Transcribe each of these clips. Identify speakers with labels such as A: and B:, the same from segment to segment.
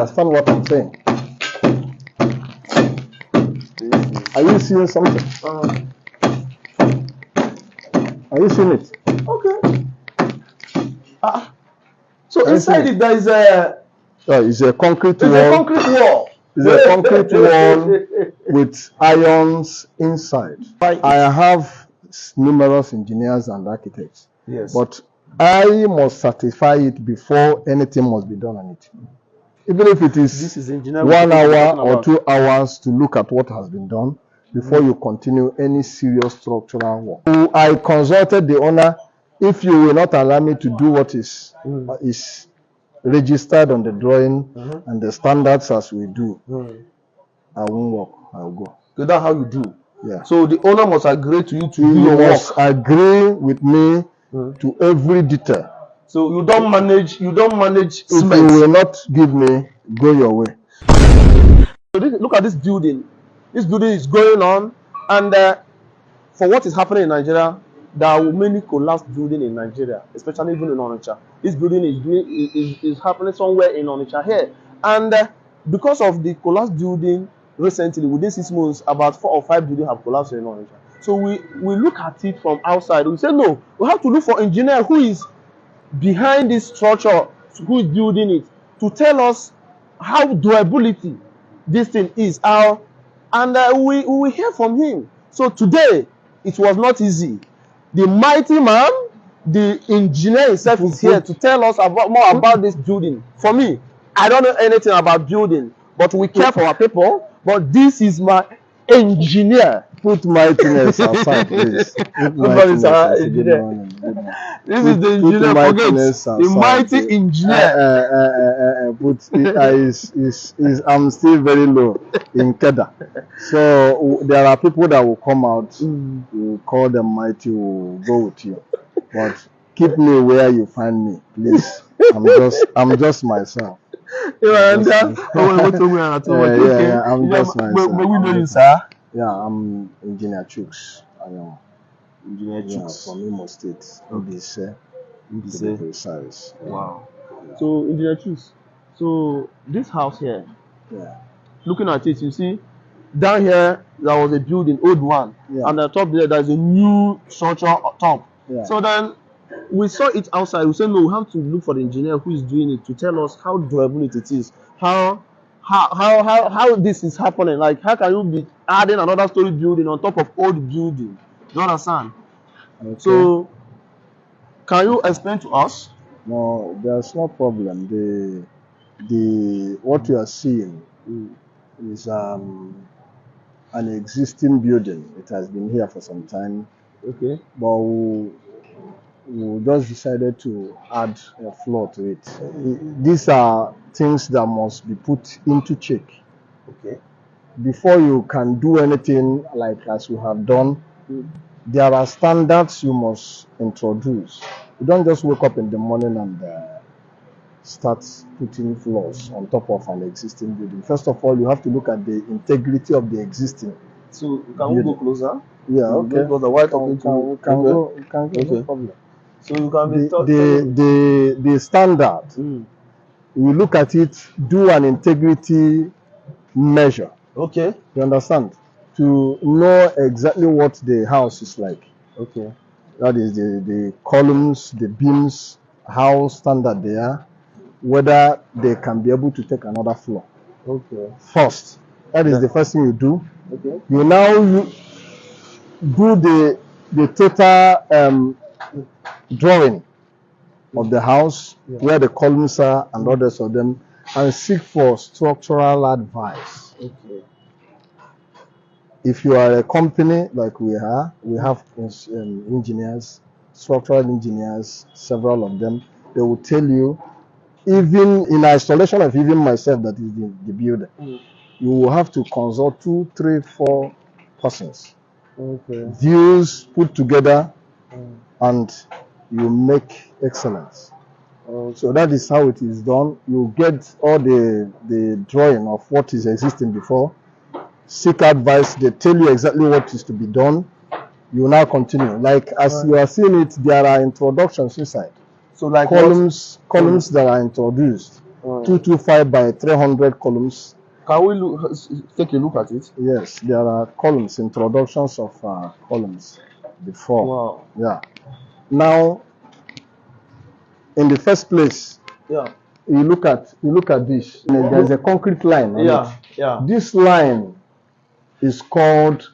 A: understand what I'm saying? Are you seeing something? Are you seeing it?
B: Okay. So inside it there is a.
A: It's a concrete wall.
B: It's a concrete wall.
A: It's a concrete wall with irons inside. I have numerous engineers and architects.
B: Yes.
A: But I must certify it before anything must be done on it. Even if it is 1 hour or 2 hours to look at what has been done before you continue any serious structural work. So I consulted the owner. If you will not allow me to do what is registered on the drawing and the standards as we do, I won't work. I'll go.
B: So that's how you do.
A: Yeah.
B: So the owner must agree to you to do
A: You
B: your
A: must
B: work.
A: agree with me to every detail.
B: So you don't manage.
A: If
B: cement.
A: you will not give me, go your way.
B: So look at this building. This building is going on, and for what is happening in Nigeria, there are many collapsed buildings in Nigeria, especially even in Onitsha. This building is happening somewhere in Onitsha here, and because of the collapsed building recently, within 6 months, about 4 or 5 buildings have collapsed in Onitsha. So we look at it from outside. We say no, we have to look for engineer who is behind this structure, who is building it, to tell us how durability this thing is, how, and we will hear from him. So today it was not easy. The mighty man, the engineer himself, is here to tell us more about this building. For me, I don't know anything about building, but we care for our people. But this is my engineer.
A: Put mightiness aside, please. Put mightiness aside. Good morning. Good morning.
B: This is the engineer. Forget the mighty engineer.
A: I'm still very low in Keda. So there are people that will come out. You call them mighty, will go with you. But keep me where you find me, please. I'm just myself.
B: I'm just myself. May we know you, sir?
A: Yeah, I'm Engineer Chooks. I am
B: Engineer Chooks
A: from Imo State. Mbise, to be precise.
B: Wow. So Engineer Chooks, so this house here, looking at it, you see, down here there was a building, old one, and on top there's a new structure on top. So then we saw it outside. We said no, we have to look for the engineer who is doing it to tell us how durable it is, how this is happening. Like, how can you be adding another story building on top of old building? You understand? Okay. So can you explain to us?
A: No, there's no problem. The what you are seeing is an existing building. It has been here for some time.
B: Okay.
A: But we just decided to add a floor to it. These are things that must be put into check.
B: Okay.
A: Before you can do anything like as we have done, there are standards you must introduce. You don't just wake up in the morning and start putting floors on top of an existing building. First of all, you have to look at the integrity of the existing.
B: So can we go closer?
A: Yeah, okay.
B: Because the white talking to
A: you can go. You can go.
B: Okay.
A: No problem.
B: So you can be
A: the standard. You look at it, do an integrity measure.
B: Okay.
A: You understand? To know exactly what the house is like.
B: Okay.
A: That is the columns, the beams, how standard they are, whether they can be able to take another floor.
B: Okay.
A: First, that is the first thing you do.
B: Okay.
A: You now do the total drawing of the house, where the columns are and others of them, and seek for structural advice.
B: Okay.
A: If you are a company like we are, we have engineers, structural engineers, several of them. They will tell you, even in isolation of even myself, that is the builder, you will have to consult 2, 3, 4 persons.
B: Okay.
A: Views put together, and you make excellence. So that is how it is done. You get all the drawing of what is existing before. Seek advice. They tell you exactly what is to be done. You now continue. Like as you are seeing it, there are introductions inside.
B: So like
A: columns that are introduced. 225 by 300 columns.
B: Can we take a look at it?
A: Yes, there are columns, introductions of columns before.
B: Wow.
A: Yeah. Now, in the first place,
B: Yeah.
A: you look at this. There's a concrete line. On
B: Yeah.
A: it.
B: Yeah.
A: This line is called.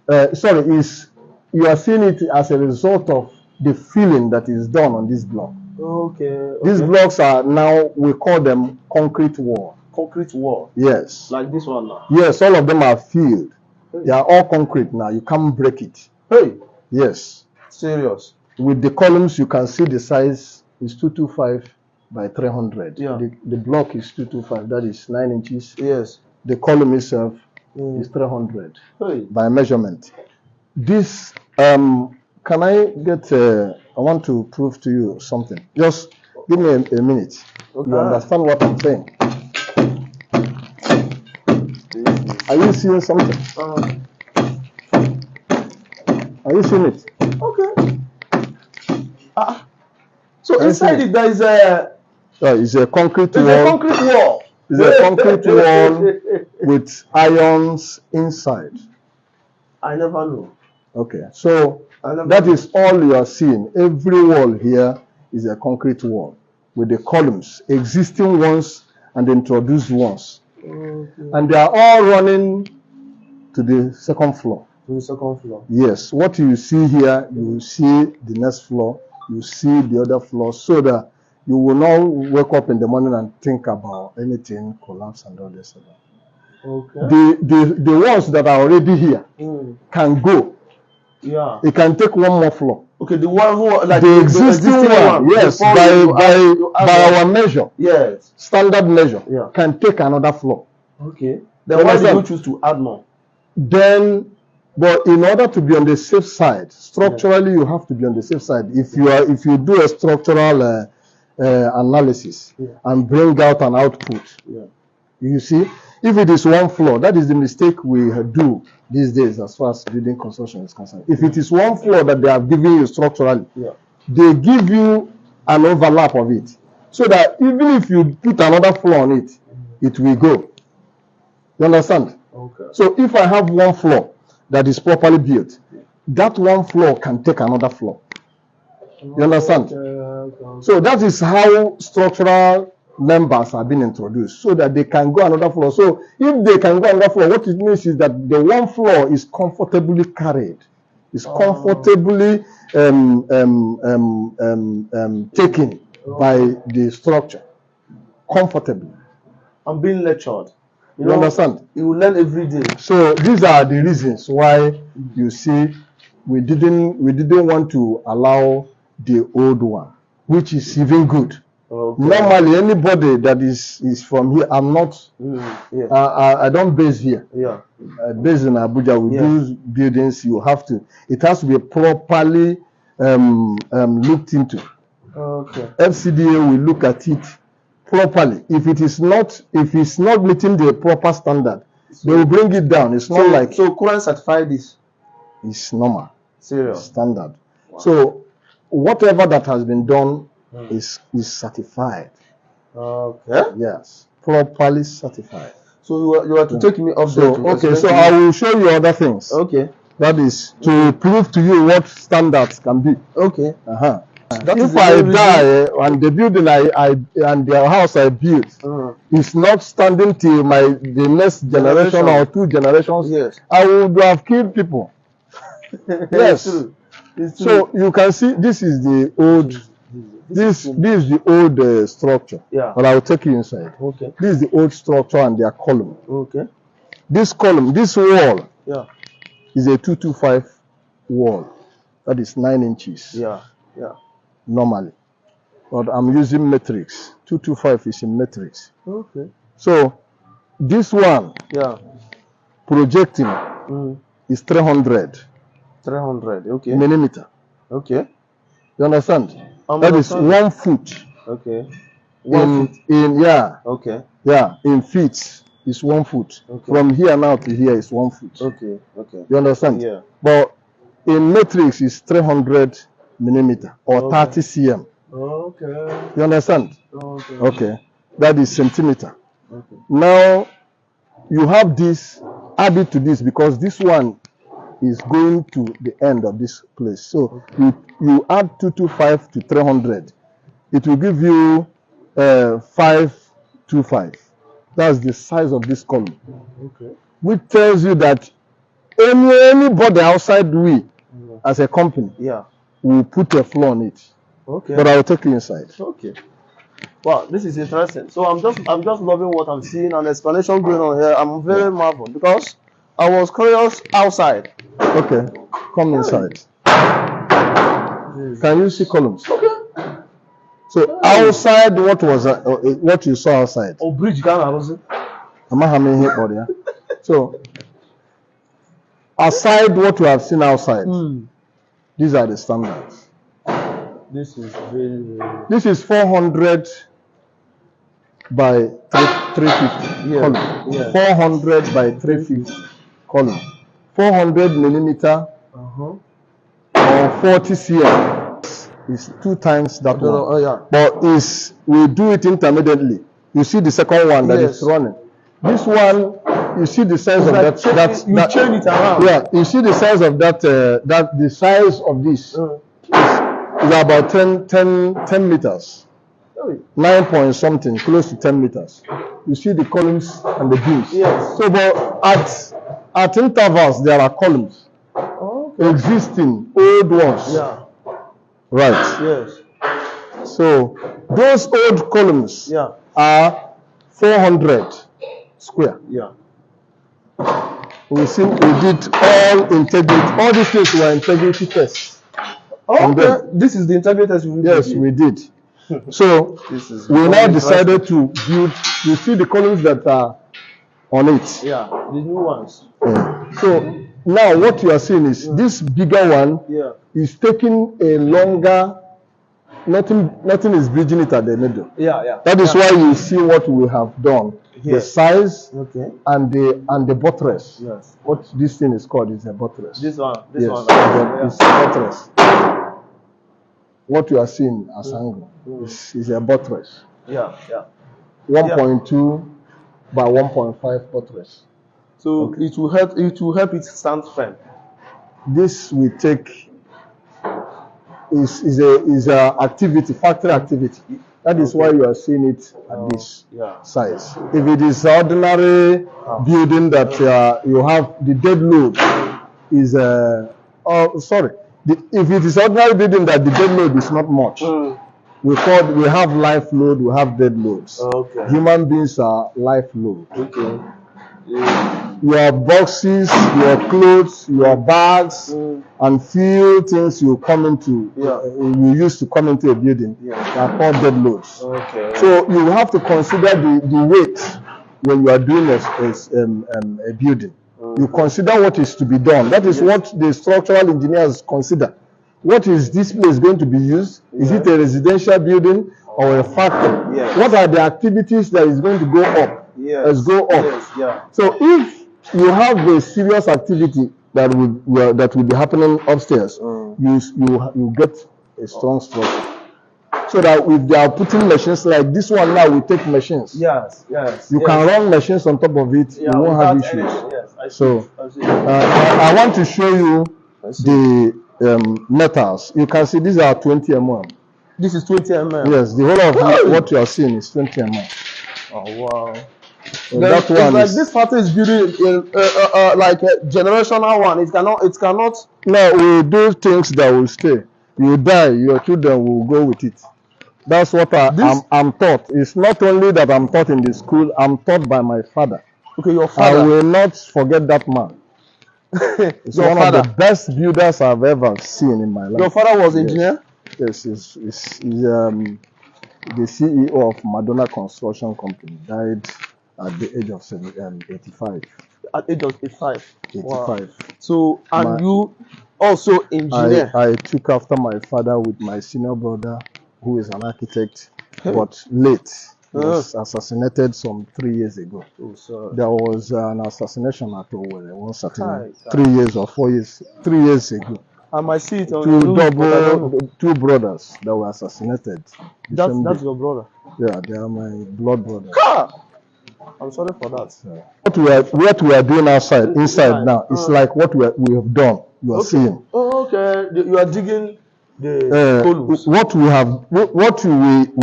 A: You are seeing it as a result of the filling that is done on this block.
B: Okay.
A: These blocks are now, we call them concrete wall.
B: Concrete wall.
A: Yes.
B: Like this one now.
A: Yes, all of them are filled. They are all concrete now. You can't break it.
B: Hey.
A: Yes.
B: Serious.
A: With the columns, you can see the size is 225 by 300.
B: Yeah.
A: The block is 225. That is 9 inches.
B: Yes.
A: The column itself is 300 by measurement. This can I get? I want to prove to you something. Just give me a minute. Okay. You understand what I'm saying? Are you seeing something? Are you seeing it?
B: Okay. So inside it there is a.
A: It's a concrete wall.
B: A concrete wall.
A: It's a concrete wall with irons inside.
B: I never know.
A: Okay, so that is all you are seeing. Every wall here is a concrete wall with the columns, existing ones and introduced ones. Okay. And they are all running to the second floor.
B: To the second floor.
A: Yes, what you see here, you will see the next floor, you see the other floor, so that you will not wake up in the morning and think about anything, collapse and all this. Okay. The ones that are already here can go. Yeah. It can take one more floor.
B: Okay, the one who like
A: the existing one, yes, by our measure.
B: Yes.
A: Standard measure. Yeah. Can take another floor.
B: Okay. Then why do you choose to add more?
A: Then, but in order to be on the safe side, structurally you have to be on the safe side. If you do a structural analysis and bring out an output, you see, if it is one floor, that is the mistake we do these days as far as building construction is concerned. If it is one floor that they have given you structurally, they give you an overlap of it, so that even if you put another floor on it, it will go. You understand? Okay. So if I have one floor that is properly built, that one floor can take another floor. You understand? Okay. So that is how structural members have been introduced, so that they can go another floor. So if they can go another floor, what it means is that the one floor is comfortably carried, is comfortably taken by the structure, comfortably.
B: I'm being lectured.
A: You understand?
B: You will learn every day.
A: So these are the reasons why you see we didn't want to allow the old one, which is even good. Okay. Normally, anybody that is from here, I'm not. I don't base here. Yeah. Based in Abuja, we do buildings. You have to. It has to be properly looked into. Okay. FCDA will look at it properly. If it's not meeting the proper standard, they will bring it down. It's not like
B: Quran certified this.
A: It's normal.
B: Serious.
A: Standard. Wow. So whatever that has been done is certified.
B: Okay.
A: Yes, properly certified.
B: So you are to take me off there.
A: Okay, so I will show you other things.
B: Okay.
A: That is to prove to you what standards can be.
B: Okay.
A: If I die and the building and the house I built is not standing till the next generation or 2 generations, I would have killed people. Yes. It's true. So you can see this is the old. This is the old structure. Yeah. But I will take you inside. Okay. This is the old structure and their column. Okay. This column, this wall, is a 225 wall. That is 9 inches. Yeah. Yeah. Normally, but I'm using matrix. 225 is in matrix. Okay. So this one, projecting is 300. 300. Okay. Millimeter. Okay. You understand? That is 1 foot. Okay. Okay. Yeah, in feet is 1 foot. Okay. From here now to here is 1 foot. Okay. Okay. You understand? Yeah. But in matrix is 300 millimeter or 30 cm. Okay. You understand? Okay. Okay. That is centimeter.
B: Okay.
A: Now you have this, add it to this, because this one is going to the end of this place. So you add 225 to 300, it will give you 525. That's the size of this column.
B: Okay.
A: Which tells you that anybody outside we, as a company, will put a floor on it.
B: Okay.
A: But I will take you inside.
B: Okay. Wow, this is interesting. So I'm just loving what I'm seeing and the explanation going on here. I'm very marveled because I was curious outside.
A: Okay, come inside. Can you see columns?
B: Okay.
A: So outside, what was what you saw outside?
B: Oh, bridge can
A: So aside what you have seen outside, these are the standards.
B: This is very.
A: This is 400 by 350 column.
B: Yeah.
A: 400 by 350 column. 400 millimeter or 40 cm is 2 times that one. But we do it intermittently. You see the second one that is running. This one, you see the size of that.
B: You change it around.
A: Yeah, you see the size of that. The size of this is about 10 meters. 9 point something, close to 10 meters. You see the columns and the beams.
B: Yes.
A: So, but at intervals there are columns existing, old ones.
B: Yeah.
A: Right.
B: Yes.
A: So those old columns are 400 square.
B: Yeah.
A: We did all integrity. All these things were integrity tests.
B: Okay. This is the integrity test we did.
A: Yes, we did. So we now decided to build. You see the columns that are on it.
B: Yeah, the new ones.
A: So now what you are seeing is this bigger one is taking a longer. Nothing is bridging it at the middle.
B: Yeah.
A: That is why you see what we have done. The size and the buttress.
B: Yes.
A: What this thing is called is a buttress.
B: This one.
A: Is a buttress. What you are seeing as angle is a buttress.
B: Yeah.
A: 1.2 by 1.5 buttress.
B: So it will help it stand firm.
A: This we take is a activity, factory activity. That is why you are seeing it at this size. If it is ordinary building that you have the dead load is if it is ordinary building that the dead load is not much, we have life load, we have dead loads.
B: Okay.
A: Human beings are life load.
B: Okay.
A: Your boxes, your clothes, your bags, and few things you used to come into a building are called dead loads.
B: Okay.
A: So you have to consider the weight when you are doing a building. You consider what is to be done. That is what the structural engineers consider. What is this place going to be used? Is it a residential building or a factory? What are the activities that is going to go up? Let's go up. So if you have a serious activity that will be happening upstairs, you get a strong structure. So that if they are putting machines like this one now, we take machines.
B: Yes.
A: You can run machines on top of it. You won't have issues. I want to show you the metals. You can see these are 20 mm.
B: This is 20 mm.
A: Yes, the whole of what you are seeing is 20 mm.
B: Oh wow.
A: So that one
B: like this factory is building like a generational one. It cannot.
A: No, we do things that will stay. You die, your children will go with it. That's what I'm taught. It's not only that I'm taught in the school. I'm taught by my father.
B: Okay, your father.
A: I will not forget that man. It's one of the best builders I've ever seen in my life.
B: Your father was engineer?
A: Yes, he's the CEO of Madonna Construction Company. Died at the age of 85.
B: At age of 85.
A: 85.
B: Wow. So, and you also engineer?
A: I took after my father with my senior brother, who is an architect, but late. He was assassinated some 3 years ago. Oh, sorry. There was an assassination at Owerri, one certain 3 years or 4 years, 3 years ago.
B: I might see it on
A: two brothers that were assassinated.
B: That's your brother?
A: Yeah, they are my blood brothers.
B: Ah, I'm sorry for that.
A: What we are doing inside now, it's like what we have done. You are
B: Okay.
A: seeing.
B: Oh, okay. You are digging the columns.
A: What we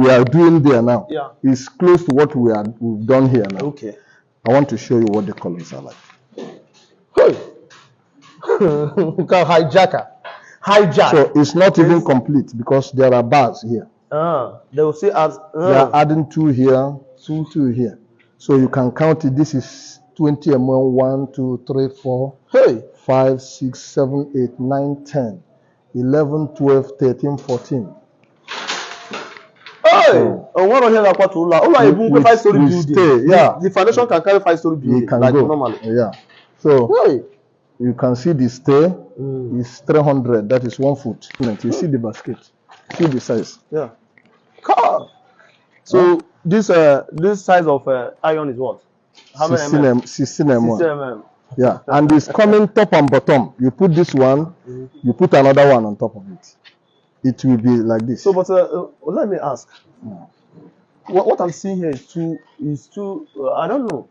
A: are doing there now is close to what we've done here now.
B: Okay.
A: I want to show you what the columns are like.
B: Hey. Hijacker. Hijack.
A: So it's not even complete because there are bars here.
B: They will say as
A: They are adding 2 here, 2 here. So you can count it. This is 20 mm, 1, 2, 3, 4, 5, 6, 7, 8, 9, 10, 11, 12, 13, 14.
B: Hey! One of here that part Ula even 5-story building.
A: Stay, yeah.
B: The foundation can carry 5-story building.
A: It can
B: like
A: go.
B: Normally.
A: Yeah. So
B: Hey.
A: you can see the stay is 300. That is 1 foot. You see the basket. See the size.
B: Yeah. God. So this size of iron is what? How many
A: 16
B: 16 mm.
A: Yeah, and it's coming top and bottom. You put this one, you put another one on top of it. It will be like this.
B: So, but let me ask. What I'm seeing here is too. I don't know.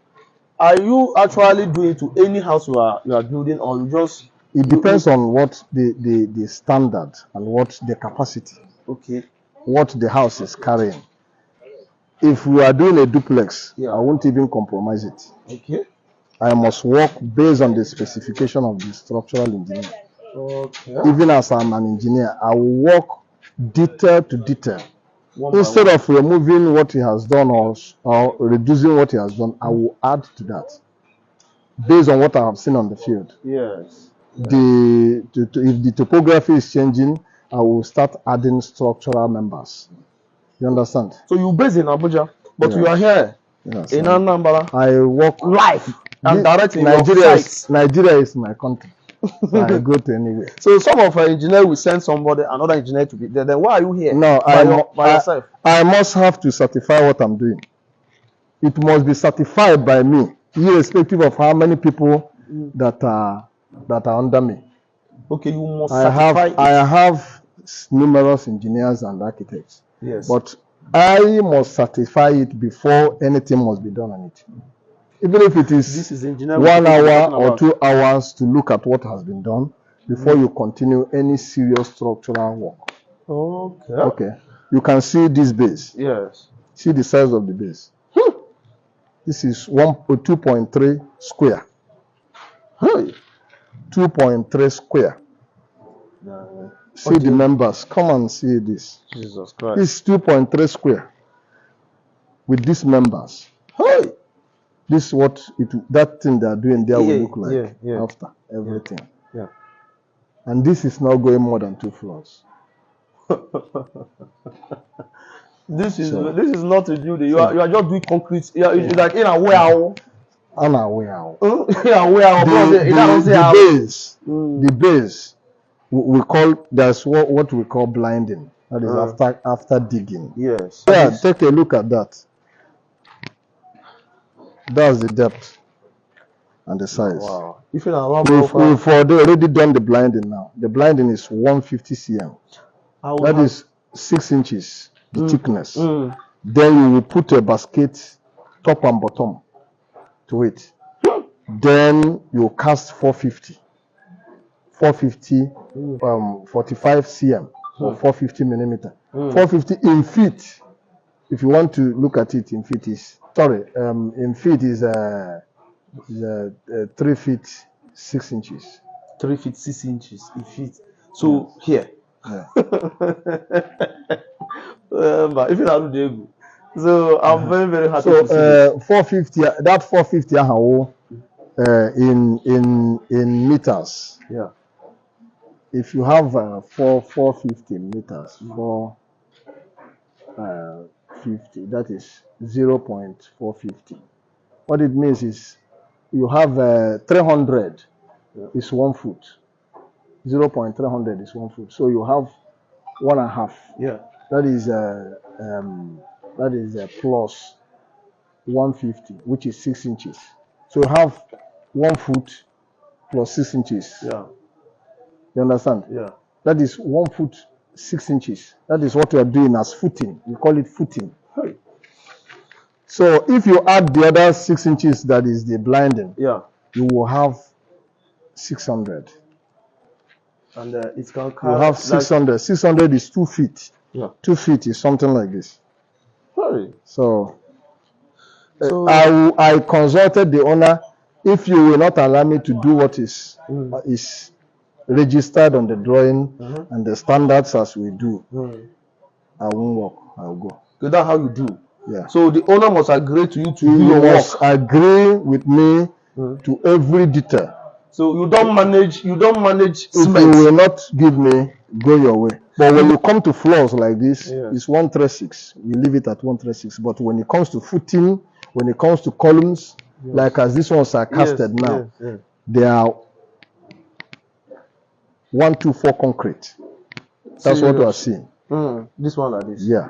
B: Are you actually doing to any house you are building, or you just?
A: It depends on what the standard and what the capacity.
B: Okay.
A: What the house is carrying. If we are doing a duplex, I won't even compromise it.
B: Okay.
A: I must work based on the specification of the structural engineer.
B: Okay.
A: Even as I'm an engineer, I will work detail to detail. Instead of removing what he has done or reducing what he has done, I will add to that based on what I have seen on the field.
B: Yes.
A: If the topography is changing, I will start adding structural members. You understand?
B: So you based in Abuja, but you are here in Anambra.
A: I work
B: live and direct in
A: Nigeria is my country. I go to anywhere.
B: So some of our engineers will send somebody, another engineer to be there. Then why are you here?
A: No,
B: by yourself.
A: I must have to certify what I'm doing. It must be certified by me, irrespective of how many people that are under me.
B: Okay, you must certify.
A: I have numerous engineers and architects.
B: Yes.
A: But I must certify it before anything must be done on it. Even if it is 1 hour or 2 hours to look at what has been done before you continue any serious structural work.
B: Okay.
A: Okay. You can see this base.
B: Yes.
A: See the size of the base. This is 2.3 square. 2.3 square. See the members. Come and see this.
B: Jesus Christ.
A: This is 2.3 square with these members.
B: Hey.
A: This is what that thing they are doing there will look like after everything.
B: Yeah.
A: And this is now going more than 2 floors.
B: This is not a building. You are just doing concrete. It's like in a warehouse.
A: The base we call, that's what we call blinding. That is after digging.
B: Yes.
A: Yeah, take a look at that. That's the depth and the size.
B: Wow.
A: We've already done the blinding now. The blinding is 150 cm. That is 6 inches, the thickness. Then you will put a basket top and bottom to it. Then you cast 450. 45 cm or 450 millimeter. 450 in feet. If you want to look at it in feet in feet is 3 feet 6 inches.
B: 3 feet 6 inches in feet. So here.
A: Yeah.
B: But if you are able. So I'm very, very happy
A: to
B: see this.
A: 450, that 450 in meters.
B: Yeah.
A: If you have 450 meters, 450, that is 0.450. What it means is you have 300 is 1 foot. 0.300 is 1 foot. So you have 1.5.
B: Yeah.
A: That is plus 150, which is 6 inches. So you have 1 foot plus 6 inches.
B: Yeah.
A: You understand?
B: Yeah.
A: That is 1 foot 6 inches. That is what we are doing as footing. We call it footing.
B: Hey.
A: So if you add the other 6 inches, that is the blinding,
B: Yeah.
A: you will have 600.
B: And it can
A: You
B: carry
A: have 600. 600 is 2 feet.
B: Yeah.
A: 2 feet is something like this.
B: Sorry.
A: So,
B: So
A: I consulted the owner. If you will not allow me to do what is registered on the drawing and the standards as we do, I won't work. I will go.
B: so that's how you do.
A: Yeah.
B: So the owner must agree to you to
A: You
B: do your work.
A: must agree with me to every detail.
B: So you don't manage
A: If you
B: cement.
A: will not give me, go your way. But when you come to floors like this, it's 136. We leave it at 136. But when it comes to footing, when it comes to columns, like as these ones are casted now, they are 124 concrete. That's what we are seeing.
B: This one like this.
A: Yeah.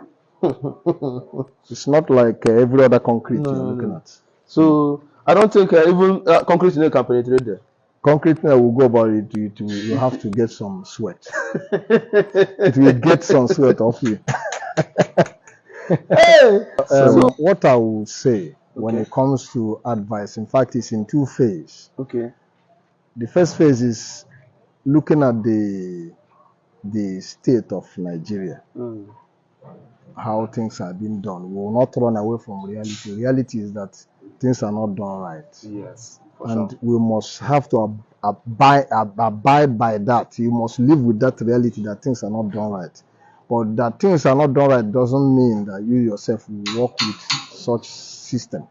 A: It's not like every other concrete you're looking at.
B: So I don't think even concrete can penetrate there.
A: Concrete now will go about it. You have to get some sweat. It will get some sweat off you. So what I will say when it comes to advice, in fact, it's in 2 phases.
B: Okay.
A: The first phase is looking at the state of Nigeria, how things are being done. We will not run away from reality. Reality is that things are not done right.
B: Yes.
A: And we must have to abide by that. You must live with that reality that things are not done right. But that things are not done right doesn't mean that you yourself will work with such system.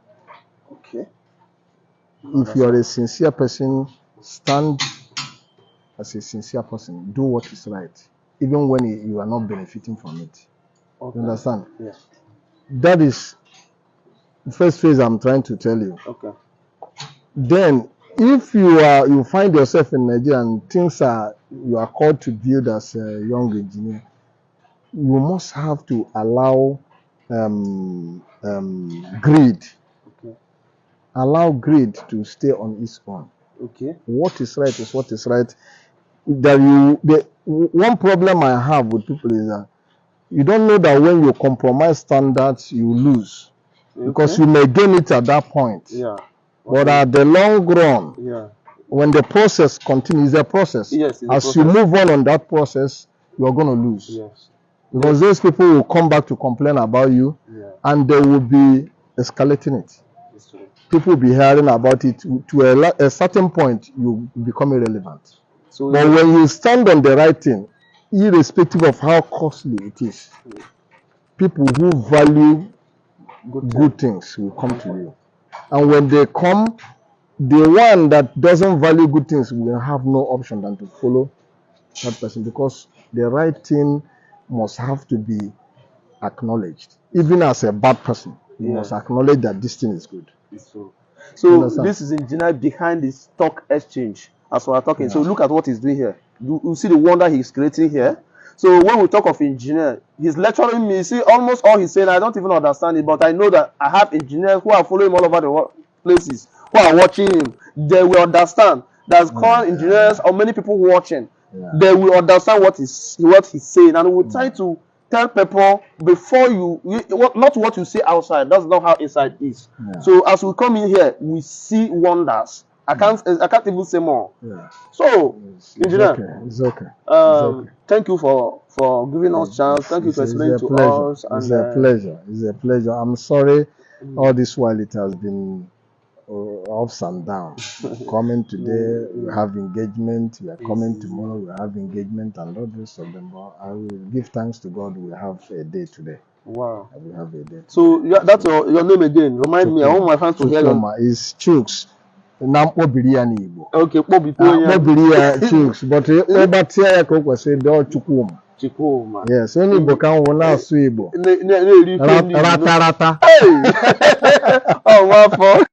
B: Okay.
A: If you are a sincere person, stand as a sincere person. Do what is right, even when you are not benefiting from it. Okay. You understand?
B: Yeah.
A: That is the first phase I'm trying to tell you.
B: Okay.
A: Then, if you find yourself in Nigeria and you are called to build as a young engineer, you must have to allow greed. Okay. Allow greed to stay on its own.
B: Okay.
A: What is right is what is right. One problem I have with people is that you don't know that when you compromise standards, you lose. Because you may gain it at that point.
B: Yeah.
A: But at the long run, when the process continues, the process.
B: Yes,
A: as you move on that process, you are going to lose.
B: Yes.
A: Because those people will come back to complain about you, and they will be escalating it. People will be hearing about it. To a certain point, you become irrelevant. So but when you stand on the right thing, irrespective of how costly it is, people who value good things will come to you. And when they come, the one that doesn't value good things will have no option than to follow that person, because the right thing must have to be acknowledged. Even as a bad person, you must acknowledge that this thing is good.
B: So this is engineer behind the stock exchange as we are talking. So look at what he's doing here. You see the wonder he's creating here. So when we talk of engineer, he's lecturing me. See, almost all he's saying, I don't even understand it, but I know that I have engineers who are following him all over the places, who are watching him. They will understand. There's current engineers or many people watching. They will understand what he's saying, and we'll try to tell people before not what you see outside. That's not how inside is. So as we come in here, we see wonders. I can't even say more. So, engineer,
A: it's okay.
B: Thank you for giving us chance. Thank you for explaining to us.
A: It's a pleasure. It's a pleasure. I'm sorry all this while it has been ups and downs. Coming today, we have engagement. We are coming tomorrow, we have engagement, and all this of them. But I will give thanks to God. We have a day today.
B: Wow.
A: We have a day.
B: So that's your name again. Remind me. I want my fans to hear you.
A: It's Chuks.
B: Okay,
A: Chuks, but Chukwuma. Yes, only Bokan will now Swibo. Rata.
B: Oh, my fault.